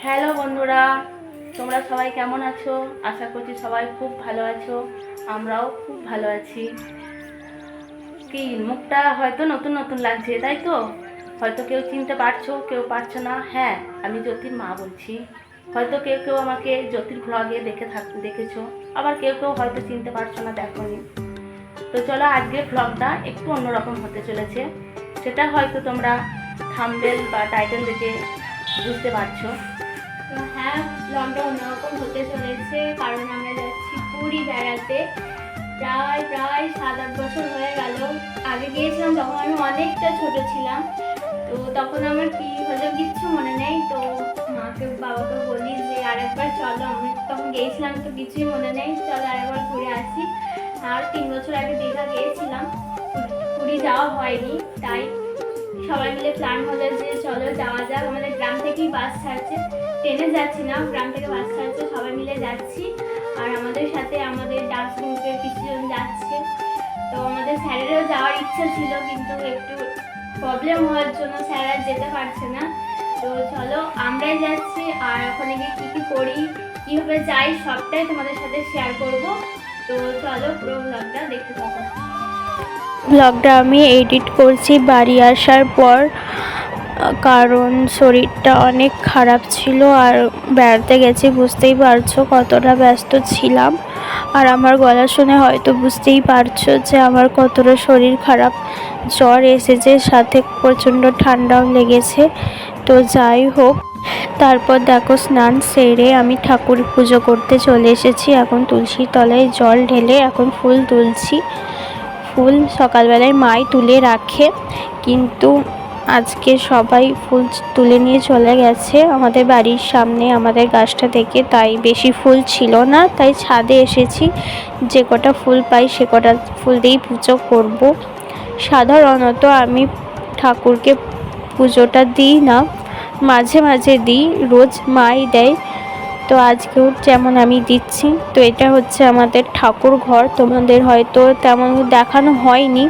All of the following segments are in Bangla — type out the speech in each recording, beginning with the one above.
হ্যালো বন্ধুরা, তোমরা সবাই কেমন আছো? আশা করছি সবাই খুব ভালো আছো। আমরাও খুব ভালো আছি। কি মুখটা হয়তো নতুন নতুন লাগছে, তাই তো? হয়তো কেউ চিনতে পারছো, কেউ পারছো না। হ্যাঁ, আমি জ্যোতির মা বলছি। হয়তো কেউ কেউ আমাকে জ্যোতির ব্লগে দেখেছো, আবার কেউ কেউ হয়তো চিনতে পারছো না, দেখোনি। তো চলো, আজকের ব্লগটা একটু অন্যরকম হতে চলেছে। সেটা হয়তো তোমরা থাম্বনেল বা টাইটেল দেখে বুঝতে পারছো। তো হ্যাঁ, ব্লগটা অন্যরকম হতে চলেছে, কারণ আমরা যাচ্ছি পুরী বেড়াতে। প্রায় 7-8 বছর হয়ে গেল। আগে গিয়েছিলাম যখন আমি অনেকটা ছোট ছিলাম, তো তখন আমার কি হলো কিচ্ছু মনে নেই। তো মাকে বাবাকে বলি যে আরেকবার চলো, আমি তখন গিয়েছিলাম তো কিছুই মনে নেই, চলো আরেকবার ঘুরে আসি। আর 3 বছর আগে দীঘা গিয়েছিলাম, পুরী যাওয়া হয়নি, তাই সবাই মিলে প্ল্যান হলো যে চলো যাওয়া যাক। আমাদের গ্রাম থেকেই বাস ছাড়ছে, ট্রেনে যাচ্ছি না, গ্রাম থেকে বাস ছাড়ছে, সবাই মিলে যাচ্ছি। আর আমাদের সাথে আমাদের ডান্স গ্রুপের কিছুজন যাচ্ছে। তো আমাদের স্যারেরও যাওয়ার ইচ্ছা ছিল, কিন্তু একটু প্রবলেম হওয়ার জন্য স্যার আর যেতে পারছে না। তো চলো আমরাই যাচ্ছি, আর ওখানে গিয়ে কী কী করি, কীভাবে যাই, সবটাই তোমাদের সাথে শেয়ার করব। তো চলো পুরো ব্লগটা দেখতে থাকো। ব্লগটা আমি এডিট করছি বাড়ি আসার পর, কারণ শরীরটা অনেক খারাপ ছিল আর বেড়াতে গেছি, বুঝতেই পারছো কতটা ব্যস্ত ছিলাম। আর আমার গলা শুনে হয়তো বুঝতেই পারছো যে আমার কতটা শরীর খারাপ, জ্বর এসেছে, সাথে প্রচণ্ড ঠান্ডাও লেগেছে। তো যাই হোক, তারপর দেখো স্নান সেরে আমি ঠাকুর পুজো করতে চলে এসেছি। এখন তুলসীর তলায় জল ঢেলে এখন ফুল তুলছি। ফুল সকালবেলায় মাই তুলে রাখে, কিন্তু আজকে সবাই ফুল তুলে নিয়ে চলে গেছে আমাদের বাড়ির সামনে আমাদের গাছটা থেকে, তাই বেশি ফুল ছিল না, তাই ছাদে এসেছি। যে কটা ফুল পাই সে কটা ফুল দিয়েই পুজো করব। সাধারণত আমি ঠাকুরকে পুজোটা দিই না, মাঝে মাঝে দিই, রোজ মাই দেয়। তো আজকেও যেমন আমি দিচ্ছি। তো এটা হচ্ছে আমাদের ঠাকুর ঘর, তোমাদের হয়তো তেমন দেখানো হয়নি,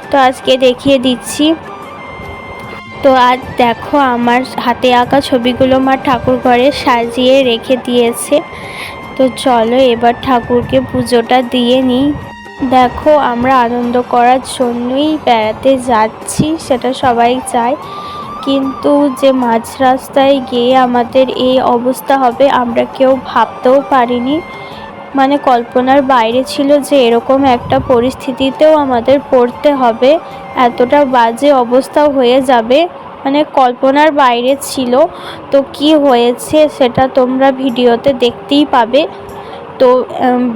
তো আজকে দেখিয়ে দিচ্ছি। তো আজ দেখো আমার হাতে আঁকা ছবিগুলো মা ঠাকুর ঘরে সাজিয়ে রেখে দিয়েছে। তো চলো এবার ঠাকুরকে পুজোটা দিয়ে নিই। দেখো আমরা আনন্দ করার জন্যই বেড়াতে যাচ্ছি, সেটা সবাই চায়, কিন্তু যে মাঝ রাস্তায় গিয়ে আমাদের এই অবস্থা হবে আমরা কেউ ভাবতেও পারিনি। মানে কল্পনার বাইরে ছিল যে এরকম একটা পরিস্থিতিতেও আমাদের পড়তে হবে, এতটা বাজে অবস্থা হয়ে যাবে, মানে কল্পনার বাইরে ছিল। তো কি হয়েছে সেটা তোমরা ভিডিওতে দেখতেই পাবে। তো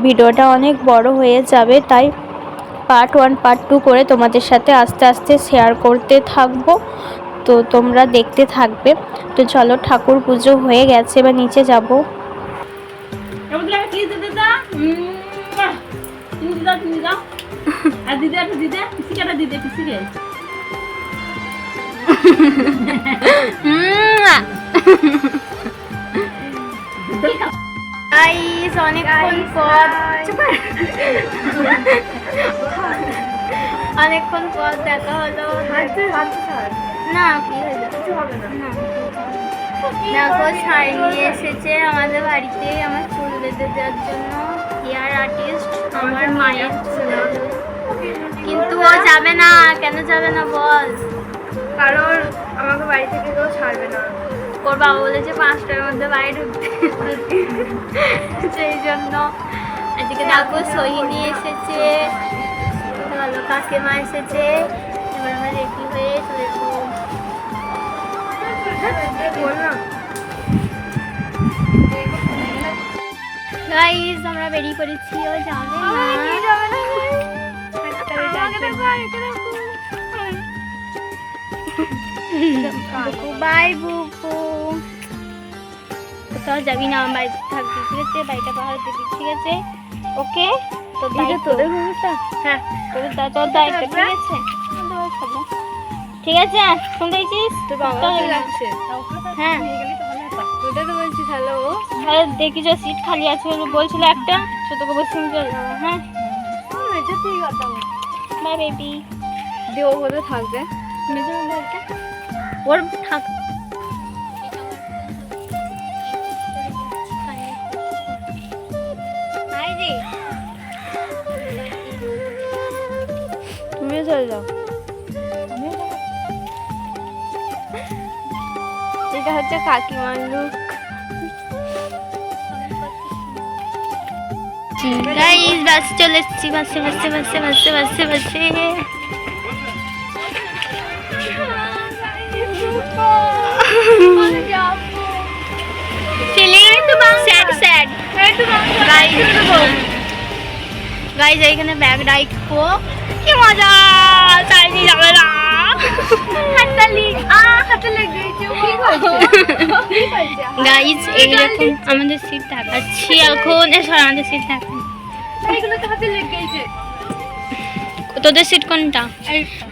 ভিডিওটা অনেক বড় হয়ে যাবে, তাই পার্ট 1 পার্ট 2 করে তোমাদের সাথে আস্তে আস্তে শেয়ার করতে থাকবো। তো তোমরা দেখতে থাকবে। তো চলো, ঠাকুর পুজো হয়ে গেছে, এবার নিচে যাব। অনেকক্ষণ পর দেখা হলো। না কি হবে না, দেখো শাড়ি নিয়ে এসেছে আমাদের বাড়িতে আমার চুল বেঁধে দেওয়ার জন্য হেয়ার আর্টিস্ট, আমার মায়ের ছেলে। কিন্তু ও যাবে না, কেন যাবে না বল? কারণ আমাকে বাড়ি থেকে কেউ ছাড়বে না। ওর বাবা বলেছে 5টার মধ্যে বাড়ি ঢুকতে, সেই জন্য আজকে দেখো সহি নিয়ে এসেছে, ভালো কাকিমা এসেছে। এবার আমরা রেডি হয়ে চলে যাবো। গাইস আমরা বেরিয়ে পড়েছি, ও যাবে না। বাই বুকু, কোথাও যাবি না, বাড়িতে থাকবি, ঠিক আছে? বাড়িটা পাহাড় দিবি, ঠিক আছে? ওকে, তো তোদের ভূমিকা, হ্যাঁ তোর দায়িত্ব, ঠিক আছে? ঠিক আছে, শুনতে পেয়েছিস? তোর বাবা লাগছে, হ্যাঁ ওটা তো বলছি। হ্যালো, হ্যাঁ দেখি যে সিট খালি আছে বলছিল একটা, তো তোকে বসে চলে যাবো। হ্যাঁ ঠিক আছে, বাই বেবি। দিয়ে ও হলে থাকবে ওর থাক। চলে যাও। এটা হচ্ছে কাকিমার লুক। গাইস বাস চলে এসেছি, বাসে বাসে বাসে বাসে বাসে বাসে। গাইস এইখানে ব্যাগ রাখবো, কি মজা, চাইনি যাবে না। গাইস এইরকম আমাদের সিট দেখাচ্ছি এখন, এসব আমাদের সিট দেখাচ্ছি। তোদের সিট কোনটা?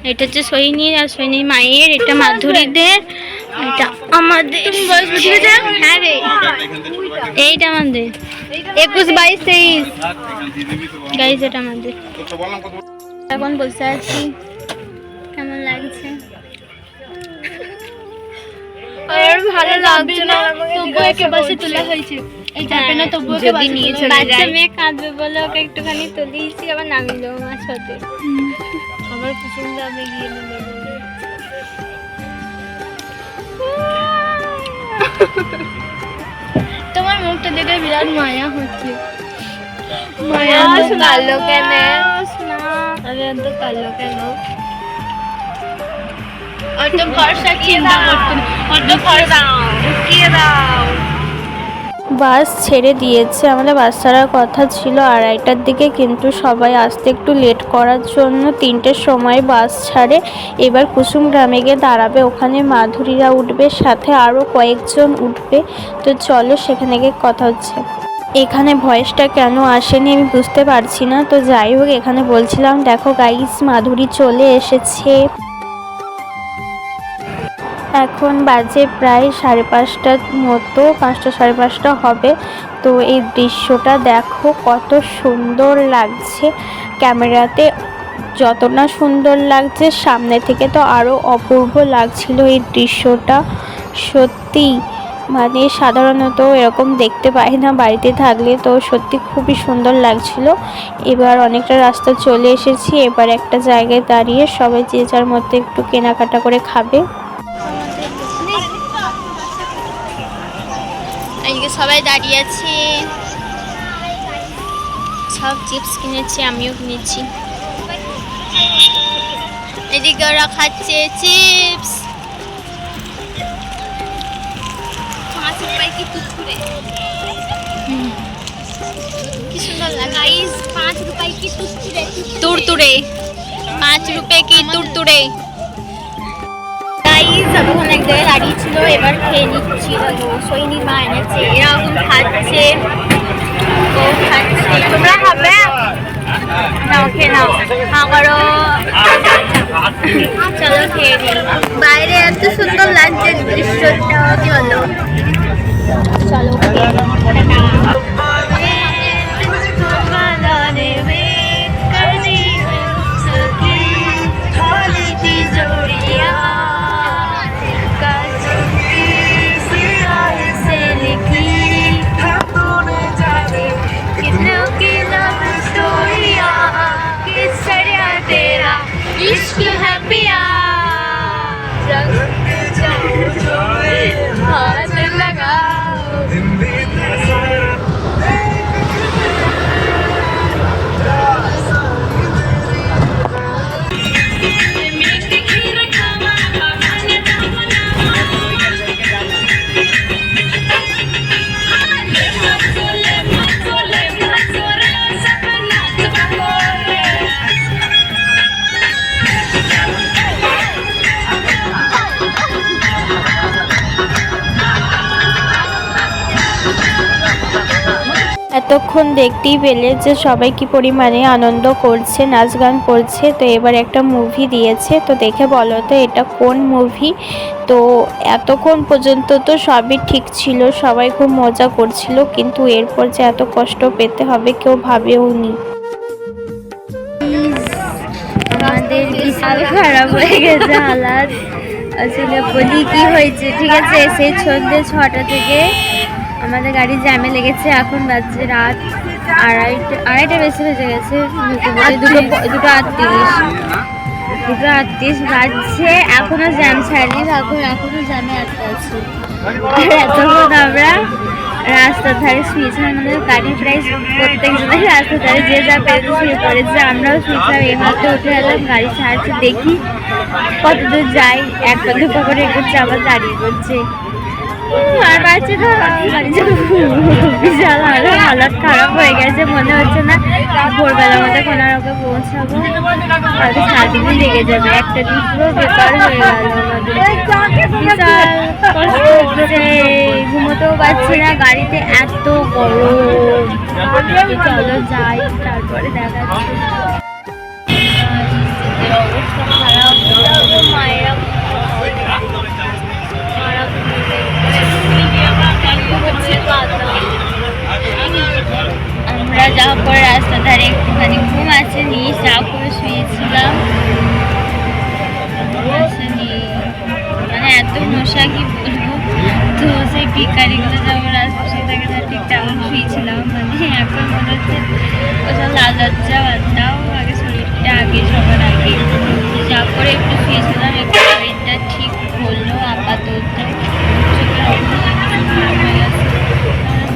এটা হচ্ছে সৈনির আর সৈনির মায়ের, এটা মাধুরীদের, এটা আমাদের। হ্যাঁ রে, এইটা আমাদের 21, 22, 23। গাইস এটা আমাদের। এখন বসে আছি, কেমন লাগছে? আর ভালো লাগছে না, তবুও একে বাসে তোলা হয়েছে। এই যাবে না, তবুও একে বাসে নিয়ে চলে যায়। বাচ্চা মেয়ে কাঁদবে বলে ওকে একটুখানি তুলিয়েছি, আবার নামিলো আমার সাথে। আমার পছন্দ, আমি গিয়ে নেবো। তোমার মুখটা দেখে বিরাট মায়া হচ্ছে। মায়া তো কালো কেন? আরে এত কালো কেন? और तुम भरोसा चिंता करते और तुम भरोसा किए दाओ। বাস ছেড়ে দিয়েছে, আমাদের বাস ছাড়ার কথা ছিল 2:30টার দিকে, কিন্তু সবাই আসতে একটু লেট করার জন্য 3টের সময় বাস ছাড়ে। এবার কুসুম গ্রামে গিয়ে দাঁড়াবে, ওখানে মাধুরীরা উঠবে, সাথে আরও কয়েকজন উঠবে। তো চলো সেখানে গিয়ে কথা হচ্ছে। এখানে ভয়েসটা কেন আসেনি আমি বুঝতে পারছি না। তো যাই হোক, এখানে বলছিলাম দেখো গাইস মাধুরী চলে এসেছে। এখন বাজে প্রায় 5:30টার মতো, 5টা 5:30 হবে। তো এই দৃশ্যটা দেখো কত সুন্দর লাগছে, ক্যামেরাতে যতটা সুন্দর লাগছে সামনে থেকে তো আরও অপূর্ব লাগছিল এই দৃশ্যটা। সত্যি মানে সাধারণত এরকম দেখতে পাই না বাড়িতে থাকলে, তো সত্যি খুবই সুন্দর লাগছিল। এবার অনেকটা রাস্তা চলে এসেছি, এবার একটা জায়গায় দাঁড়িয়ে সবাই যে যার মধ্যে একটু কেনাকাটা করে খাবে। এদিকে সবাই দাঁড়িয়ে আছে, সব চিপস কিনেছি, আমিও কিনেছি। এদিকে ওরা খাচ্ছে চিপস। 5 रुपए की कुरकुरे, কি সুন্দর লাগে। 5 रुपए की तुरतुरे, 5 रुपए की तुरतुरे। গাইস তখন এক জায়গায় দাঁড়িয়ে ছিল, এবার খেয়ে নিচ্ছি। সৈনি মা এনেছে, এরা এখন খাচ্ছে, ও খাচ্ছে। তোমরা খাবে? নাও খেয়ে নাও, আমারও। চলো খেয়ে নিই। বাইরে এত সুন্দর লাগছে দৃশ্যটা, কি বলো? চলো इश्क है पिया हाथ लगाओ। এতক্ষণ দেখতেই পেলে যে সবাই কি পরিমাণে আনন্দ করছে, নাচ গান করছে। তো এবার একটা মুভি দিয়েছে, তো দেখে বলো তো এটা কোন মুভি। তো এতক্ষণ পর্যন্ত তো সবই ঠিক ছিল, সবাই খুব মজা করছিল, কিন্তু এরপর যে এত কষ্ট পেতে হবে কেউ ভাবেও নি। আমাদের বিশাল খারাপ হয়ে গেছে হালাত, আসলে বলি কি হয়েছে। ঠিক আছে, সেই সন্ধ্যে 6টা থেকে আমাদের গাড়ি জ্যামে লেগেছে, এখন বাজছে রাত 2:30 বেশি বেজে গেছে, 2:38। 2:38 বাজছে, এখনো জ্যাম ছাড়িনি, এখনো জ্যামে আটকে আছি। আর এতক্ষণ আমরা রাস্তার ধারে শুয়েছিলাম, আমাদের গাড়ি প্রায় প্রত্যেকজনের রাস্তার ধারে যে যা পেরেছে শুয়ে পড়েছে, আমরাও শুয়েছিলাম। এই মাত্র উঠে এলাম, গাড়ি ছাড়ছে, দেখি কতদূর যাই। এক পা দু পা করে এগোচ্ছে, আবার দাঁড়িয়ে করছে, আর পারছে না। বিশাল হালত খারাপ হয়ে গেছে, মনে হচ্ছে না ভোরবেলার মধ্যে কোনো রকম পৌঁছাবো, হয়তো সারাদিনই লেগে যাবে। একটা দিন পুরো বেকার হয়ে গেল আমাদের, বিশাল কষ্ট হচ্ছে, ঘুমোতেও পারছি না, গাড়িতে এত গরম। চলো যাই, তারপরে দেখা যাচ্ছে। অবস্থা খারাপ, মায়েরা আমরা যাওয়ার পরে রাস্তার ধারে একটুখানি ঘুম আছে, নিয়ে চা করে শুয়েছিলাম। মানে এত মশা কি বলবো, তো সেই ভিকারিগুলো যাবো রাস্তা শুয়ে থাকে না, ঠিক তেমন শুয়েছিলাম। মানে এখন মনে হচ্ছে ওসব লালজ্জা বাদ, আগে শরীরটা আগে সবার আগে যা করে একটু শুয়েছিলাম, একটু শরীরটা ঠিক হলো আপাতত।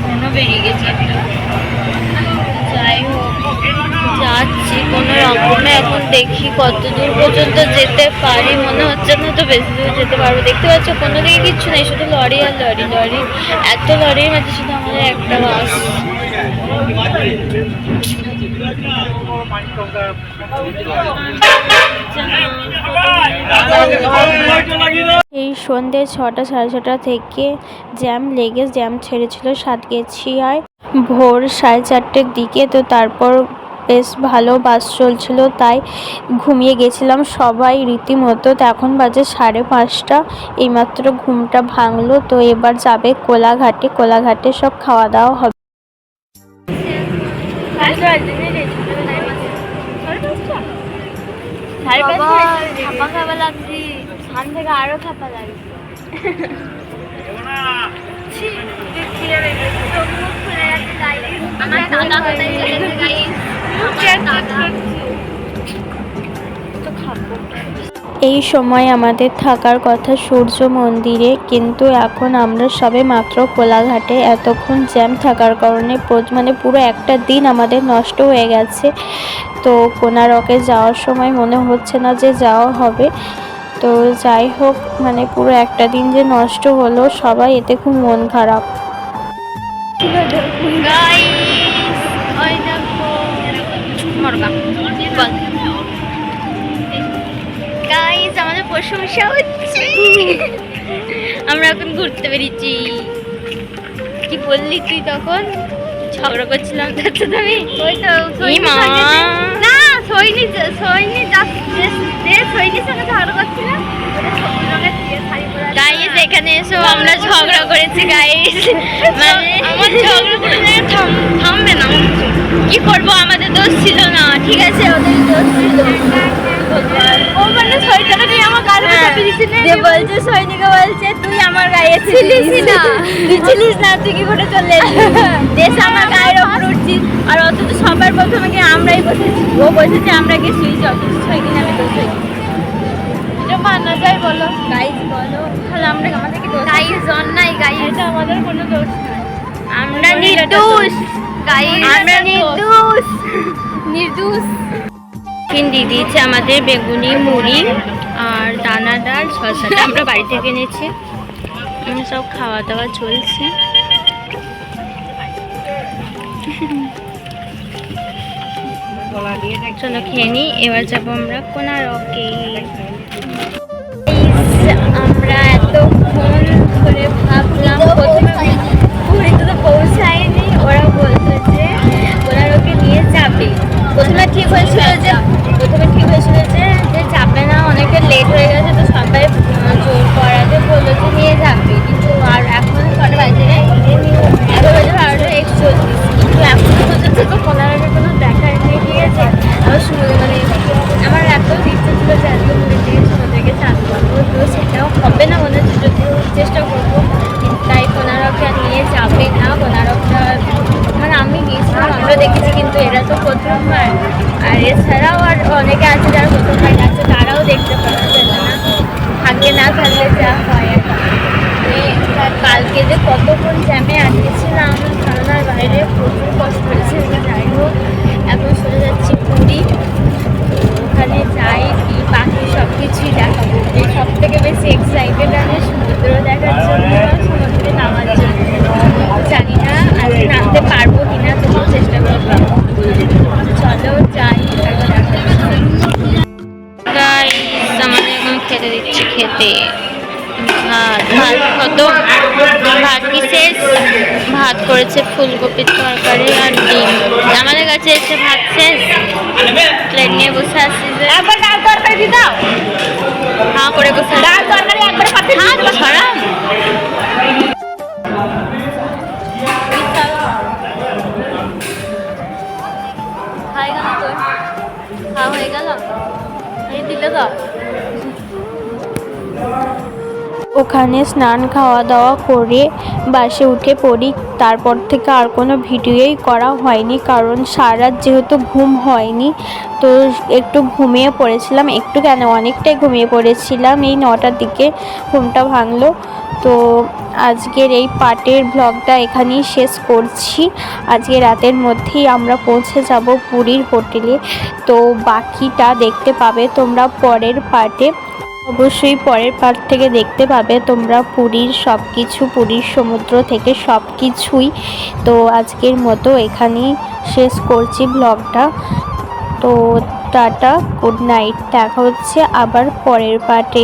মনও বেরিয়ে গেছে, যাই হোক যাচ্ছি কোনো রকমে। এখন দেখি কত দূর পর্যন্ত যেতে পারি, মনে হচ্ছে না তো বেশি দূর যেতে পারবো। দেখতে পাচ্ছ কোনো দিকে কিচ্ছু নেই, শুধু লরি আর লরি, লরি এত লরির মধ্যে শুধু আমাদের একটা বাস। এই সন্ধ্যে 6টা সাড়ে 6টা থেকে জ্যাম লেগে জ্যাম ছেড়েছিল সাতগেছিয়ায় ভোর 4:30টার দিকে। তো তারপর বেশ ভালো বাস চলছিল, তাই ঘুমিয়ে গেছিলাম সবাই রীতিমতো। তো এখন বাজে 5:30, এইমাত্র ঘুমটা ভাঙলো। তো এবার যাবে কোলাঘাটে, কোলাঘাটে সব খাওয়া দাওয়া হবে। আরো খাপা লাগে। এই সময় আমাদের থাকার কথা সূর্য মন্দিরে, কিন্তু এখন আমরা সবে মাত্র কোলাঘাটে। এতক্ষণ জ্যাম থাকার কারণে মানে পুরো একটা দিন আমাদের নষ্ট হয়ে গেছে। তো কোনারকে যাওয়ার সময় মনে হচ্ছে না যে যাওয়া হবে। তো যাই হোক, মানে পুরো একটা দিন যে নষ্ট হলো, সবাই এতে খুব মন খারাপ। আমাদের প্রশংসা হচ্ছে, আমরা এখন ঘুরতে বেরিয়েছি। কি বললি তুই তখন? ঝগড়া করছিলাম তার সাথে আমি। না, সৈনির সঙ্গে ঝগড়া করছিলাম। গাইস এখানে এসো, আমরা ঝগড়া করেছি গাইস। মানে আমার ঝগড়া করে থামবে না, কি করবো, আমাদের দোষ ছিল না, ঠিক আছে, ওদের দোষ ছিল। ও মানে সৈনিকটা নিয়ে আমার গায়ে চাপিয়ে দিচ্ছে, যে বলছে সৈনিকা বলছে তুই আমার গায়ে ছিলিস না, তুই ছিলিস না, তুই কি করে চলে এলি, দেশ আমার গায়ের ওপর উঠছিস। আর অথচ সবার প্রথমে গিয়ে আমরাই বসেছি, ও বসেছে আমরা গিয়ে শুয়েছি, অথচ সৈনিক আমি দোষ হয়েছি। মানা যায় বলো গাইস, বলো তাহলে আমরা আমাদেরকে দোষ, গাইস অন্যায় গাইস, এটা আমাদের কোনো দোষ নয়, আমরা নির্দোষ গাইস, আমরা নির্দোষ নির্দোষ। দিয়ে দিয়েছে আমাদের বেগুনি, মুড়ি আর দানাদার শসাটা আমরা বাড়ি থেকে এনেছি। সব খাওয়া দাওয়া চলছে। চলো খেয়ে নিই, এবার যাবো আমরা কোনারকে। আমরা এতক্ষণ ধরে ভাবলাম, প্রথমে পুরীতে তো পৌঁছায়নি, ওরা বলতো যে কোনারকে নিয়ে যাবে। প্রথমে ঠিক হয়েছিল যে যাবে না, অনেকটা লেট হয়ে গেছে, তো সবাই জোর করাতে বললো যে নিয়ে যাবে। কিন্তু আর এখন কটা বাজে, 11:12, কিন্তু এখনো পর্যন্ত তো কোনারকে কোনো দেখার নেই, ঠিক আছে। আবার মানে আমার এত ইচ্ছে ছিল যে এত দূরে থেকে সমুদ্রকে চান করবো, তো সেটাও হবে না মনে হচ্ছে, যদিও চেষ্টা করবো। তাই কোনারকে নিয়ে যাবে না, কোনারকটা মানে আমি গিয়েছিলাম, আমরা দেখেছি, কিন্তু এরা তো প্রথমবার। আর এছাড়াও আর অনেকে আছে যারা প্রথমবার যাচ্ছে, তারাও দেখতে পাওয়া যায় না, ভাগ্যে না থাকলে যা হয় আর কি। কালকে যে কতক্ষণ জ্যামে আটকেছিলাম ধারণার বাইরে, প্রচুর কষ্ট হয়েছে। যাই হোক, এখন চলে যাচ্ছি পুরী। ওখানে যাই কি বাকি সব কিছুই দেখাবো। সব থেকে বেশি এক্সাইটেড আমি সমুদ্র দেখার জন্য, সমুদ্রে নামার জন্য। জানি না আজকে নামতে পারবো কিনা, তবুও চেষ্টা করবো। চলো যাই, আমাদের এখন খেতে দিচ্ছি। খেতে ভাত কত ভাত কি শেষ? ভাত করেছে ফুলকপির তরকারি আর ডিম। আমাদের কাছে এসে ভাত শেষ, প্লেট নিয়ে বসে আসছি। যে একবার ডাল তরকারি দিয়ে দাও, হ্যাঁ করে বসে ডাল তরকারি একবার পাতে হাত ছড়াম। হয়ে গেল তোর, হ্যাঁ হয়ে গেল, এই দিলে তো। ওখানে স্নান খাওয়া দাওয়া করে বাসে উঠে পড়ি। তারপর থেকে আর কোনো ভিডিওই করা হয়নি, কারণ সারা রাত যেহেতু ঘুম হয়নি, তো একটু ঘুমিয়ে পড়েছিলাম। একটু কেন, অনেকটাই ঘুমিয়ে পড়েছিলাম। এই 9টার দিকে ঘুমটা ভাঙলো। তো আজকের এই পার্টের ব্লগটা এখানেই শেষ করছি। আজকে রাতের মধ্যেই আমরা পৌঁছে যাব পুরীর হোটেলে। তো বাকিটা দেখতে পাবে তোমরা পরের পার্টে। অবশ্যই পরের পার্ট থেকে দেখতে পাবে তোমরা পুরীর সব কিছু, পুরীর সমুদ্র থেকে সব কিছুই। তো আজকের মতো এখানেই শেষ করছি ব্লগটা। তো টাটা, গুড নাইট, দেখা হচ্ছে আবার পরের পার্টে।